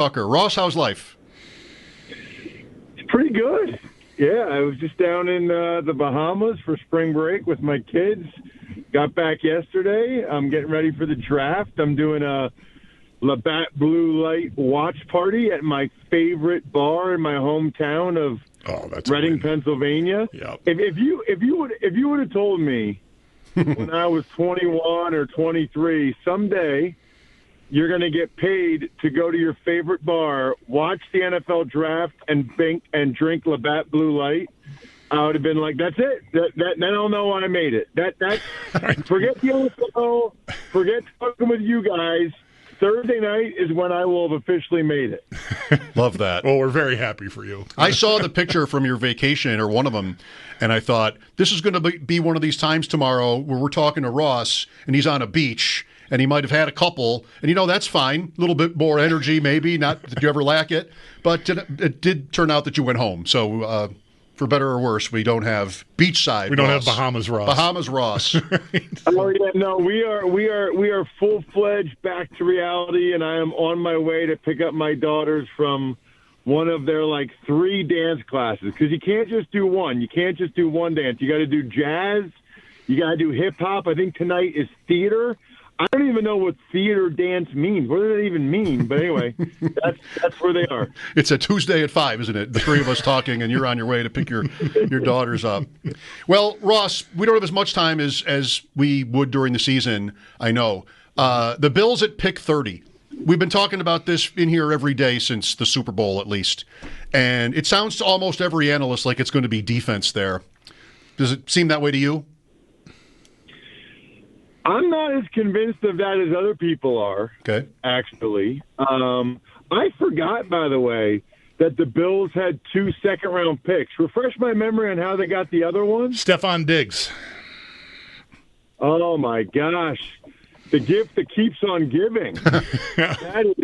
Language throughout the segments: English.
Tucker. Ross, how's life? Pretty good. Yeah, I was just down in the Bahamas for spring break with my kids. Got back yesterday. I'm getting ready for the draft. I'm doing a Labatt Blue Light watch party at my favorite bar in my hometown of Reading, Pennsylvania. Yep. If you would have told me when I was 21 or 23, someday you're going to get paid to go to your favorite bar, watch the NFL draft, and drink Labatt Blue Light, I would have been like, "That's it. Then I'll know I made it." Forget the NFL, forget talking with you guys. Thursday night is when I will have officially made it. Love that. Well, we're very happy for you. I saw the picture from your vacation, or one of them, and I thought, this is going to be one of these times tomorrow where we're talking to Ross, and he's on a beach, and he might have had a couple, and that's fine. A little bit more energy, maybe. Not that you ever lack it, but it did turn out that you went home. So, for better or worse, we don't have beachside. We don't Ross. have Bahamas Ross. Bahamas Ross. Oh yeah, no, we are full-fledged back to reality, and I am on my way to pick up my daughters from one of their 3 dance classes, because you can't just do one. You can't just do one dance. You got to do jazz. You got to do hip hop. I think tonight is theater. I don't even know what theater dance means. What does that even mean? But anyway, that's where they are. It's a Tuesday at 5, isn't it? The three of us talking, and you're on your way to pick your daughters up. Well, Ross, we don't have as much time as we would during the season, I know. The Bills at pick 30. We've been talking about this in here every day since the Super Bowl, at least. And it sounds to almost every analyst like it's going to be defense there. Does it seem that way to you? I'm not as convinced of that as other people are, okay. Actually. I forgot, by the way, that the Bills had 2 second-round picks. Refresh my memory on how they got the other one. Stephon Diggs. Oh, my gosh. The gift that keeps on giving. That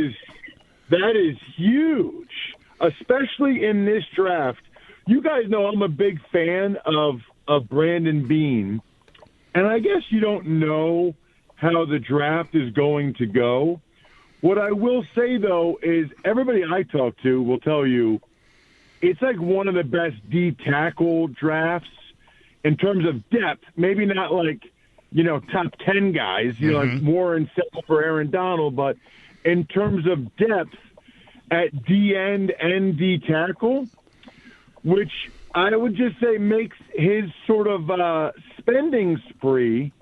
is huge, especially in this draft. You guys know I'm a big fan of Brandon Beane. And I guess you don't know how the draft is going to go. What I will say, though, is everybody I talk to will tell you it's like one of the best D-tackle drafts in terms of depth. Maybe not top 10 guys, like Warren Sell for Aaron Donald, but in terms of depth at D-end and D-tackle, which I would just say makes his sort of spending spree,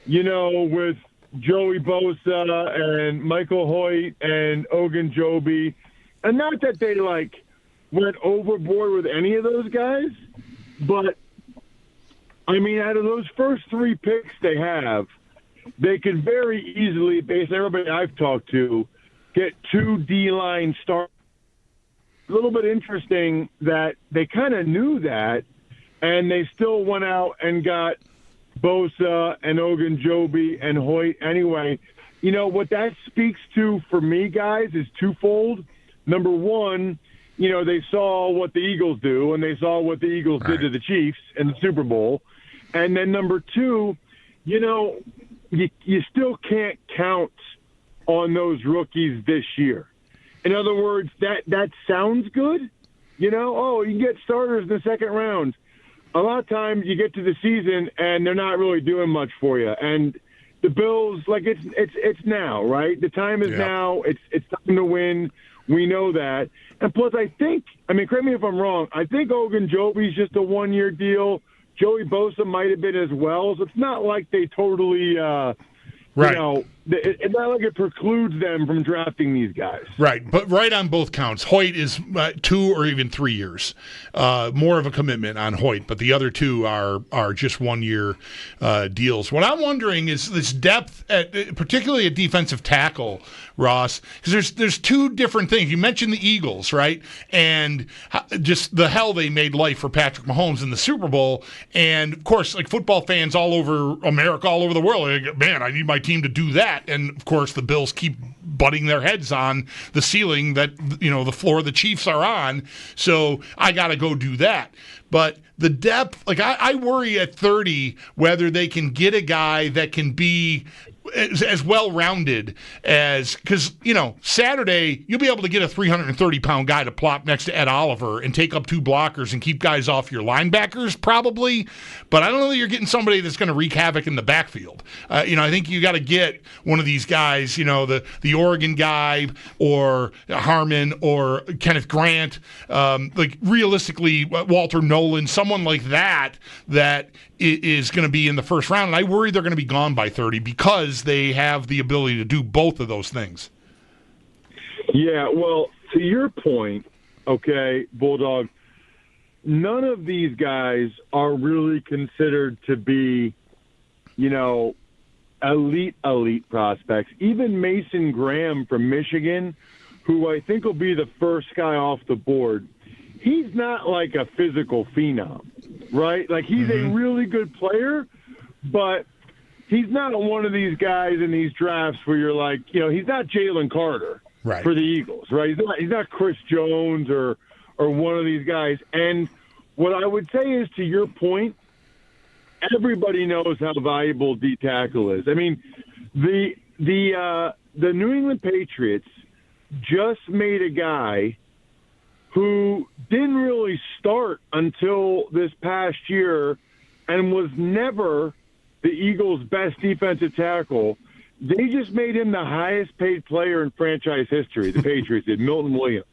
with Joey Bosa and Michael Hoyt and Ogunjobi, and not that they went overboard with any of those guys, but I mean, out of those first 3 picks they have, they could very easily, based on everybody I've talked to, get 2 D-line starters. A little bit interesting that they kind of knew that, and they still went out and got Bosa and Ogunjobi and Hoyt anyway. What that speaks to for me, guys, is twofold. Number one, they saw what the Eagles do, and they saw what the Eagles did to the Chiefs in the Super Bowl. And then number two, you still can't count on those rookies this year. In other words, that sounds good. You can get starters in the second round. A lot of times you get to the season and they're not really doing much for you. And the Bills, it's now, right? The time is now. It's time to win. We know that. And plus, correct me if I'm wrong, I think Ogunjobi's just a 1-year deal. Joey Bosa might have been as well. So it's not like they totally right. It's not like it precludes them from drafting these guys. Right, but right on both counts. Hoyt is 2 or even 3 years. More of a commitment on Hoyt, but the other 2 are just 1-year deals. What I'm wondering is this depth, particularly at defensive tackle, Ross, because there's 2 different things. You mentioned the Eagles, right? And just the hell they made life for Patrick Mahomes in the Super Bowl. And, of course, football fans all over America, all over the world, man, I need my team to do that. And, of course, the Bills keep butting their heads on the ceiling that, the floor the Chiefs are on. So I got to go do that. But the depth, I worry at 30 whether they can get a guy that can be as well-rounded as, because, Saturday, you'll be able to get a 330-pound guy to plop next to Ed Oliver and take up 2 blockers and keep guys off your linebackers, probably. But I don't know that you're getting somebody that's going to wreak havoc in the backfield. I think you got to get one of these guys, the Oregon guy or Harmon or Kenneth Grant, realistically, Walter Nolan, someone like that is going to be in the first round. And I worry they're going to be gone by 30 because they have the ability to do both of those things. Yeah, well, to your point, okay, Bulldog, none of these guys are really considered to be, elite prospects. Even Mason Graham from Michigan, who I think will be the first guy off the board, he's not like a physical phenom, right? Like, he's a really good player, but he's not one of these guys in these drafts where you're like, he's not Jalen Carter for the Eagles, right? He's not Chris Jones or one of these guys. And what I would say is, to your point, everybody knows how valuable D tackle is. I mean, the New England Patriots just made a guy who didn't really start until this past year and was never the Eagles' best defensive tackle. They just made him the highest paid player in franchise history, the Patriots did, Milton Williams.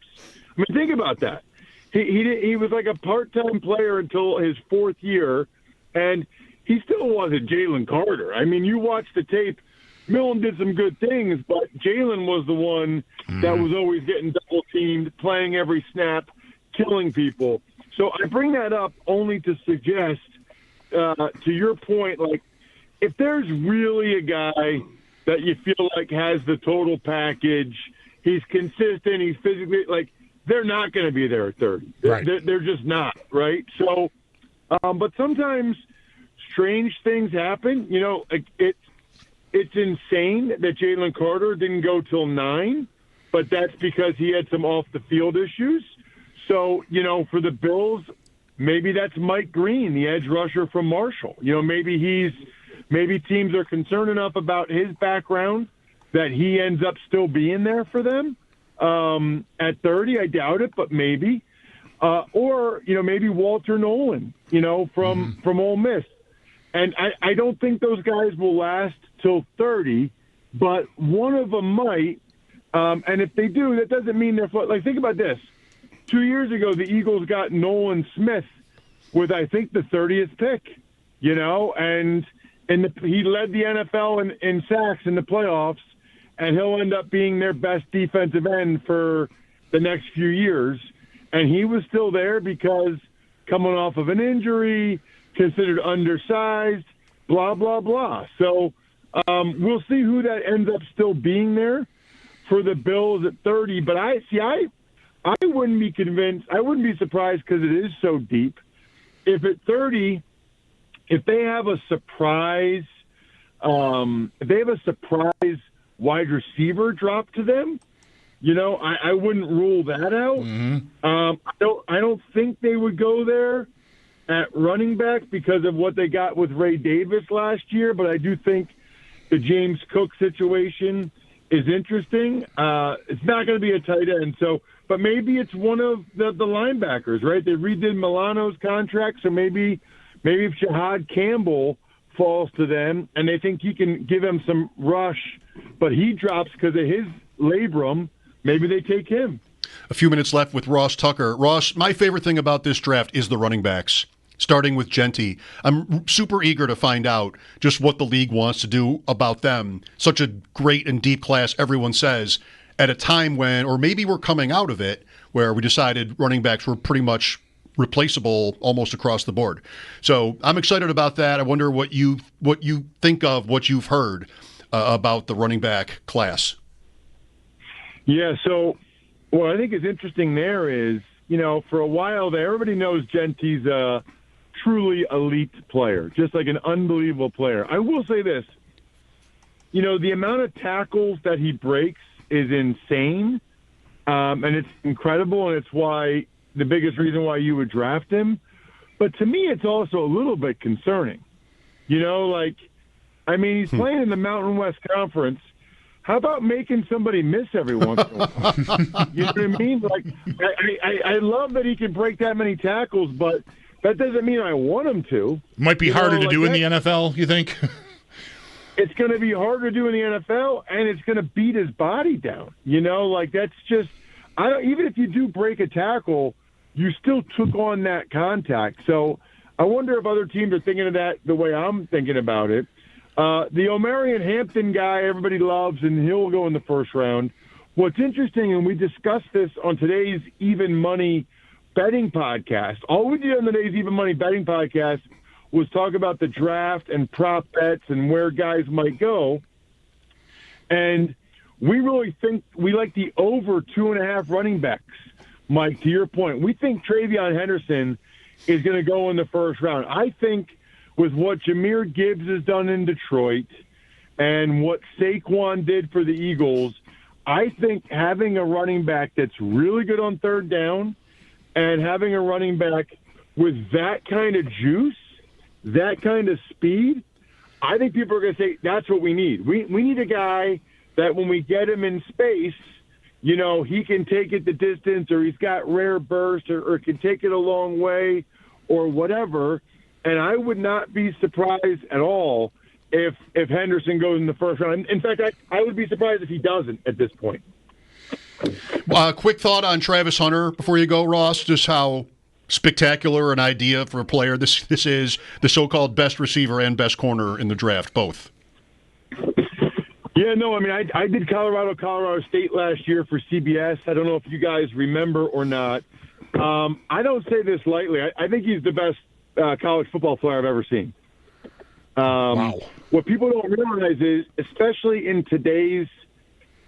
I mean, think about that. He was like a part-time player until his 4th year, and he still wasn't Jalen Carter. I mean, you watch the tape, Milton did some good things, but Jalen was the one that was always getting double-teamed, playing every snap, killing people. So I bring that up only to suggest, to your point, like, if there's really a guy that you feel like has the total package, he's consistent, he's physically, like, they're not going to be there at 30. Right. They're just not, right? So, but sometimes strange things happen. It's insane that Jalen Carter didn't go till 9, but that's because he had some off-the-field issues. So, for the Bills, maybe that's Mike Green, the edge rusher from Marshall. Maybe teams are concerned enough about his background that he ends up still being there for them. At 30, I doubt it, but maybe. Or maybe Walter Nolan, from Ole Miss. And I don't think those guys will last till 30, but one of them might. And if they do, that doesn't mean they're like, think about this. 2 years ago, the Eagles got Nolan Smith with, I think, the 30th pick, and he led the NFL in sacks in the playoffs, and he'll end up being their best defensive end for the next few years. And he was still there because coming off of an injury, considered undersized, blah, blah, blah. So we'll see who that ends up still being there for the Bills at 30. But I wouldn't be convinced. I wouldn't be surprised because it is so deep. If at 30, if they have a surprise, wide receiver drop to them, I wouldn't rule that out. I don't think they would go there at running back because of what they got with Ray Davis last year, but I do think the James Cook situation is interesting. It's not going to be a tight end, but maybe it's one of the linebackers, right? They redid Milano's contract, so maybe if Shahad Campbell falls to them and they think he can give him some rush, but he drops because of his labrum, maybe they take him. A few minutes left with Ross Tucker. Ross, my favorite thing about this draft is the running backs, starting with Genty. I'm super eager to find out just what the league wants to do about them. Such a great and deep class, everyone says, at a time when, or maybe we're coming out of it, where we decided running backs were pretty much replaceable almost across the board. So I'm excited about that. I wonder what you think of what you've heard about the running back class. Yeah, so what I think is interesting there is, for a while there, everybody knows Genty's a truly elite player, just like an unbelievable player. I will say this, the amount of tackles that he breaks is insane, and it's incredible, and it's the biggest reason why you would draft him. But to me, it's also a little bit concerning. I mean, he's playing in the Mountain West Conference. How about making somebody miss every once in a while? You know what I mean? Like, I love that he can break that many tackles, but that doesn't mean I want him to. Might be harder to do in the NFL, you think? It's going to be harder to do in the NFL, and it's going to beat his body down. You know, like that's just even if you do break a tackle, you still took on that contact. So I wonder if other teams are thinking of that the way I'm thinking about it. The Omarion Hampton guy everybody loves, and he'll go in the first round. What's interesting, and we discussed this on today's Even Money betting podcast. All we did on today's Even Money betting podcast was talk about the draft and prop bets and where guys might go. And we really think we like the over 2.5 running backs. Mike, to your point, we think Travion Henderson is going to go in the first round. I think with what Jahmyr Gibbs has done in Detroit and what Saquon did for the Eagles, I think having a running back that's really good on third down and having a running back with that kind of juice, that kind of speed, I think people are going to say that's what we need. We need a guy that when we get him in space, you know, he can take it the distance, or he's got rare burst, or can take it a long way, or whatever. And I would not be surprised at all if Henderson goes in the first round. In fact, I would be surprised if he doesn't at this point. Quick thought on Travis Hunter before you go, Ross, just how spectacular an idea for a player this is, the so-called best receiver and best corner in the draft, both. Yeah, no, I mean, I did Colorado State last year for CBS. I don't know if you guys remember or not. I don't say this lightly. I think he's the best college football player I've ever seen. Wow. What people don't realize is, especially in today's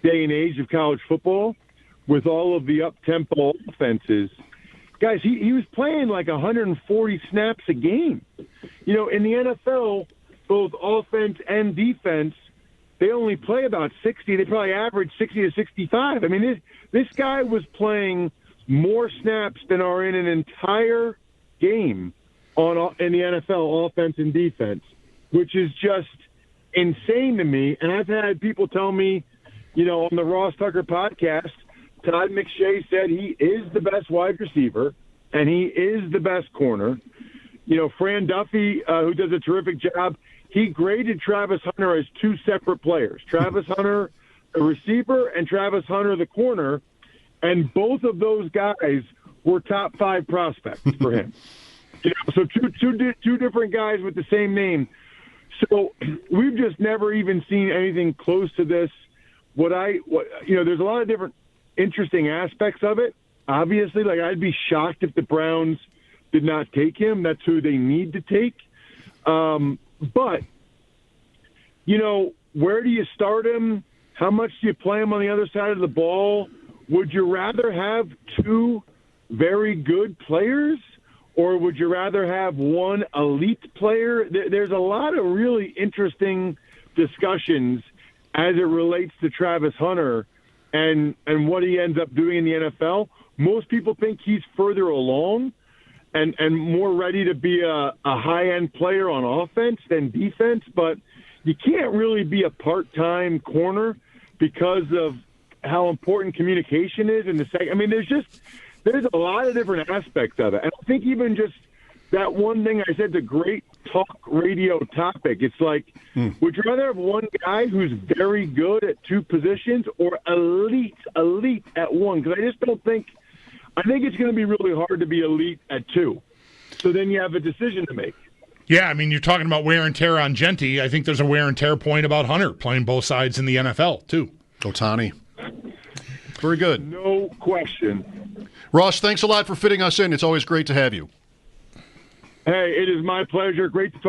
day and age of college football, with all of the up-tempo offenses, guys, he was playing like 140 snaps a game. You know, in the NFL, both offense and defense, they only play about 60. They probably average 60 to 65. I mean, this guy was playing more snaps than are in an entire game in the NFL, offense and defense, which is just insane to me. And I've had people tell me, you know, on the Ross Tucker podcast, Todd McShay said he is the best wide receiver and he is the best corner. You know, Fran Duffy, who does a terrific job, he graded Travis Hunter as two separate players. Travis Hunter, the receiver, and Travis Hunter, the corner. And both of those guys were top 5 prospects for him. You know, so two different guys with the same name. So we've just never even seen anything close to this. There's a lot of different interesting aspects of it. Obviously, like I'd be shocked if the Browns did not take him. That's who they need to take. But, you know, where do you start him? How much do you play him on the other side of the ball? Would you rather have two very good players, or would you rather have one elite player? There's a lot of really interesting discussions as it relates to Travis Hunter and what he ends up doing in the NFL. Most people think he's further along and more ready to be a high-end player on offense than defense, but you can't really be a part-time corner because of how important communication is in the second. I mean, there's a lot of different aspects of it. And I think even just that one thing I said, the great talk radio topic, it's like, would you rather have one guy who's very good at two positions or elite at one? Because I just don't think – I think it's going to be really hard to be elite at two. So then you have a decision to make. Yeah, I mean, you're talking about wear and tear on Genty. I think there's a wear and tear point about Hunter playing both sides in the NFL, too. Otani. Very good. No question. Ross, thanks a lot for fitting us in. It's always great to have you. Hey, it is my pleasure. Great to talk.